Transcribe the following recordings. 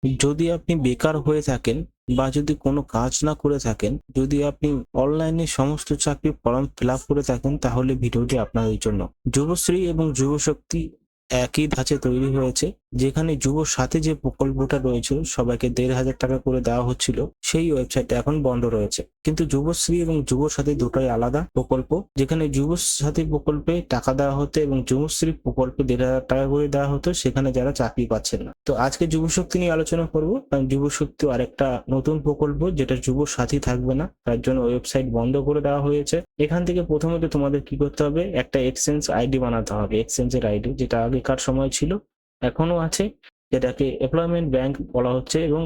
যদি আপনি বেকার হয়ে থাকেন বা যদি কোনো কাজ না করে থাকেন, যদি আপনি অনলাইনে সমস্ত চাকরির ফর্ম ফিল আপ করে থাকেন, তাহলে ভিডিওটি আপনাদের জন্য। যুবশ্রী এবং যুবশক্তি একই ধাঁচে তৈরি হয়েছে, যেখানে যুব সাথী যে প্রকল্পটা রয়েছে সবাইকে ১,৫০০ টাকা করে দেওয়া হচ্ছিল, সেই ওয়েবসাইটটা এখন বন্ধ রয়েছে। কিন্তু যুবশ্রী এবং যুব সাথী দুটোই আলাদা প্রকল্প, যেখানে যুব সাথী প্রকল্পে টাকা দেওয়া হতো এবং যুবশ্রী প্রকল্পে ১,৫০০ টাকা করে দেওয়া হতো সেখানে যারা চাকরি পাচ্ছেন না। তো আজকে যুবশক্তি নিয়ে আলোচনা করবো, কারণ যুবশক্তি আরেকটা নতুন প্রকল্প যেটা যুব সাথী থাকবে না, তার জন্য ওয়েবসাইট বন্ধ করে দেওয়া হয়েছে। এখান থেকে প্রথমত তোমাদের কি করতে হবে, একটা এক্সচেঞ্জ আইডি বানাতে হবে, এক্সচেঞ্জের আইডি, যেটা আগেকার সময় ছিল এখনো আছে, যেটাকে এমপ্লয়মেন্ট ব্যাংক বলা হচ্ছে এবং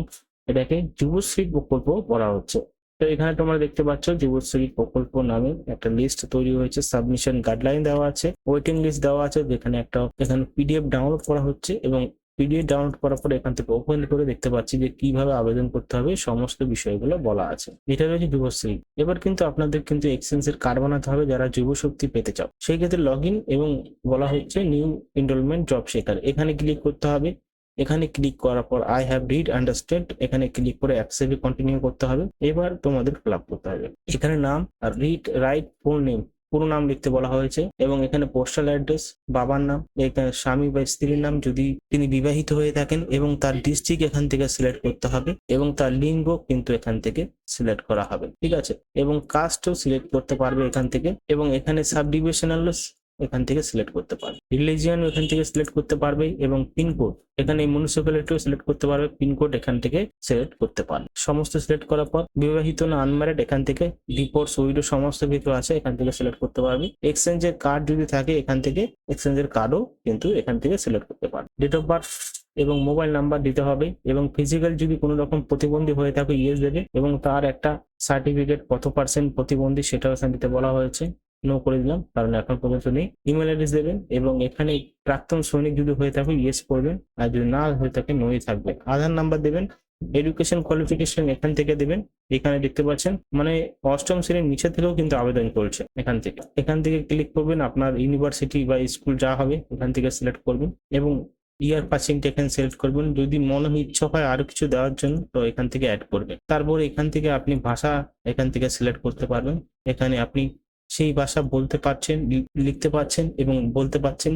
এটাকে যুবশ্রী প্রকল্প বলা হচ্ছে। তো এখানে তোমরা দেখতে পাচ্ছ যুবশ্রী প্রকল্প নামে একটা লিস্ট তৈরি হয়েছে, সাবমিশন গাইডলাইন দেওয়া আছে, ওয়েটিং লিস্ট দেওয়া আছে, যেখানে এখানে পিডিএফ ডাউনলোড করা হচ্ছে এবং পিডিএফ ডাউনলোড করার পরে এখান থেকে ওপেন করে দেখতে পাচ্ছি যে কিভাবে আবেদন করতে হবে, সমস্ত বিষয়গুলো বলা আছে। এটা রয়েছে যুবশ্রী। এবার কিন্তু আপনাদের কিন্তু এক্সচেঞ্জের কার্ড বানাতে হবে যারা যুবশক্তি পেতে চাও। সেই ক্ষেত্রে লগ ইন এবং বলা হচ্ছে নিউ এনরোলমেন্ট জব শেখার, এখানে ক্লিক করতে হবে। এখানে ক্লিক করার পর আই হ্যাভ রিড আন্ডারস্ট্যান্ড, এখানে ক্লিক করে অ্যাকসেপ্ট কন্টিনিউ করতে হবে। এবার তোমাদের ফিল আপ করতে হবে। এখানে নাম আর রাইট ফুল নেম, পুরো নাম লিখতে বলা হয়েছে এবং এখানে পোস্টাল অ্যাড্রেস, বাবার নাম, এখানে স্বামী বা স্ত্রীর নাম যদি তিনি বিবাহিত হয়ে থাকেন, এবং তার ডিস্ট্রিক্ট এখান থেকে সিলেক্ট করতে হবে এবং তার লিঙ্গ কিন্তু এখান থেকে সিলেক্ট করা হবে, ঠিক আছে। এবং কাস্টও সিলেক্ট করতে পারবে এখান থেকে, এবং এখানে সাব ডিভিশনাল এখান থেকে সিলেক্ট করতে পারবে, রিলিজিয়ন এখান থেকে সিলেক্ট করতে পারবে এবং পিনকোড এখানে মিউনিসিপ্যালিটিও সিলেক্ট করতে পারবে, পিনকোড এখান থেকে সিলেক্ট করতে পারবে। সমস্ত সিলেক্ট করার পর বিবাহিত না আনম্যারিড এখান থেকে, ডিভোর্স উইডো সমস্ত কিছু আছে এখান থেকে সিলেক্ট করতে পারবে। এক্সচেঞ্জের কার্ড যদি থাকে এখান থেকে এক্সচেঞ্জের কার্ডও কিন্তু এখান থেকে সিলেক্ট করতে পারবে। ডেট অফ বার্থ এবং মোবাইল নাম্বার দিতে হবে, এবং ফিজিক্যাল যদি কোনো রকম প্রতিবন্ধী হয়ে থাকে ইয়েস দেবে, এবং তার একটা সার্টিফিকেট কত পার্সেন্ট প্রতিবন্ধী সেটাও এখানে দিতে বলা হয়েছে। নো করে দিলাম, কারণ এখন পর্যন্ত নেই। ইমেল অ্যাড্রেস দেবেন এবং এখানে প্রাক্তন সৈনিক যদি হয়ে থাকে ইয়েস করবেন, আর যদি না হয়ে থাকে নোই থাকবে। আধার নাম্বার দেবেন, এডুকেশন কোয়ালিফিকেশন এখান থেকে দেবেন। এখানে দেখতে পাচ্ছেন মানে অষ্টম শ্রেণীর নিচে থেকেও কিন্তু আবেদন করছে। এখান থেকে ক্লিক করবেন, আপনার ইউনিভার্সিটি বা স্কুল যা হবে এখান থেকে সিলেক্ট করবেন এবং ইয়ার পাসিংটা এখানে সিলেক্ট করবেন। যদি মনে ইচ্ছা হয় আরো কিছু দেওয়ার জন্য তো এখান থেকে অ্যাড করবেন। তারপরে এখান থেকে আপনি ভাষা এখান থেকে সিলেক্ট করতে পারবেন। এখানে আপনি সেই ভাষা বলতে পারছেন, লিখতে পারছেন এবং বলতে পারছেন,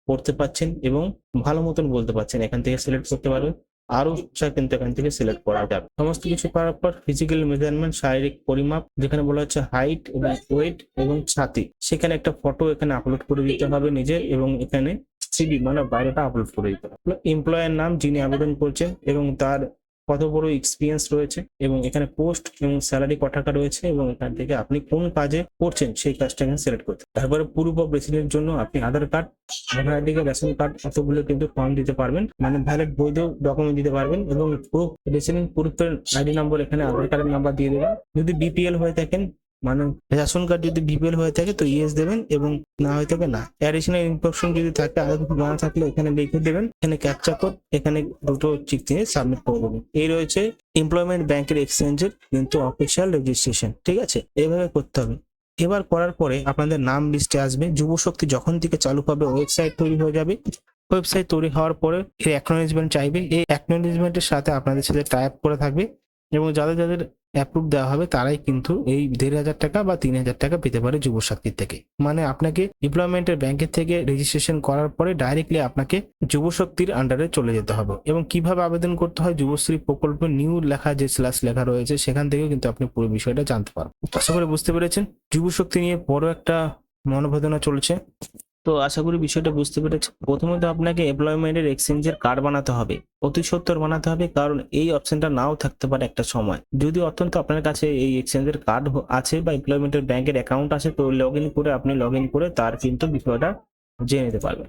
পড়তে পারছেন এবং ভালো মতন বলতে পারছেন, এখান থেকে সিলেক্ট করতে পারবেন। আরো কিন্তু এখান থেকে সিলেক্ট করা যাবে। সমস্ত কিছু করার পর ফিজিক্যাল মেজারমেন্ট, শারীরিক পরিমাপ, যেখানে বলা হচ্ছে হাইট এবং ওয়েট এবং ছাতি, সেখানে একটা ফটো এখানে আপলোড করে দিতে হবে নিজের, এবং এখানে সিভি মানে বাইরেটা আপলোড করে দিতে হবে। এমপ্লয়ের নাম যিনি আবেদন করছেন এবং তার কত বড় এক্সপিরিয়েন্স রয়েছে, এবং এখানে পোস্ট এবং স্যালারি কত টাকা রয়েছে, এবং এখান থেকে আপনি কোন কাজে করছেন সেই কাজটা এখানে সিলেক্ট করতে। তারপরে প্রুফ অফ রেসিডেন্সের জন্য আপনি Aadhaar card, voter ID card, ration card এতগুলো কিন্তু ফর্ম দিতে পারবেন, মানে ভ্যালিড বৈধ ডকুমেন্ট দিতে পারবেন। এবং প্রুফ রেসিডেন্স প্রুফের আইডি নাম্বার এখানে আধার কার্ডের নাম্বার দিয়ে দেবেন। যদি বিপিএল হয়ে থাকেন মানে রেশন কার্ড যদি বিপিএল হয়ে থাকে তো ইয়েস দেবেন, এবং না হয়ে থাকে না। অ্যাডিশনাল ইনফরমেশন যদি থাকে আগে কিছু জানা থাকলে এখানে লিখে দেবেন। এখানে ক্যাপচা কোড এখানে দুটো চিক দিয়ে সাবমিট করে দেবেন। এই রয়েছে এমপ্লয়মেন্ট ব্যাংকের এক্সচেঞ্জের কিন্তু অফিসিয়াল রেজিস্ট্রেশন, ঠিক আছে। এইভাবে করতে হবে। এবার করার পরে আপনাদের নাম লিস্টে আসবে। যুবশক্তি যখন থেকে চালু হবে ওয়েবসাইট তৈরি হয়ে যাবে। ওয়েবসাইট তৈরি হওয়ার পরে এর অ্যাকনোলেজমেন্ট চাইবে, এই অ্যাকনোলেজমেন্টের সাথে আপনাদের সাথে টাই আপ করে থাকবে, এবং যাদের যাদের অ্যাপ্রুভ দেওয়া হবে তারাই কিন্তু এই ১,৫০০ টাকা বা ৩,০০০ টাকা পেতে পারে যুবশক্তির থেকে। মানে আপনাকে এমপ্লয়মেন্টের ব্যাংকের থেকে রেজিস্ট্রেশন করার পরে ডাইরেক্টলি আপনাকে যুবশক্তির আন্ডারে চলে যেতে হবে। এবং কিভাবে আবেদন করতে হয়, যুবশ্রী প্রকল্প নিউ লেখা যে স্ল্যাশ লেখা রয়েছে সেখান থেকেও কিন্তু আপনি পুরো বিষয়টা জানতে পারবেন। আশা করি বুঝতে পেরেছেন। যুবশক্তি নিয়ে বড় একটা মনোবেদনা চলছে, তো আশা করি বিষয়টা বুঝতে পেরেছি। প্রথমত আপনাকে এমপ্লয়মেন্টের এক্সচেঞ্জের কার্ড বানাতে হবে, অতি সত্বর বানাতে হবে, কারণ এই অপশনটা নাও থাকতে পারে একটা সময়। যদি অত্যন্ত আপনার কাছে এই এক্সচেঞ্জের কার্ড আছে বা এমপ্লয়মেন্টের ব্যাংকের অ্যাকাউন্ট আছে তো লগ ইন করে আপনি তার কিন্তু বিষয়টা জেনে নিতে পারবেন।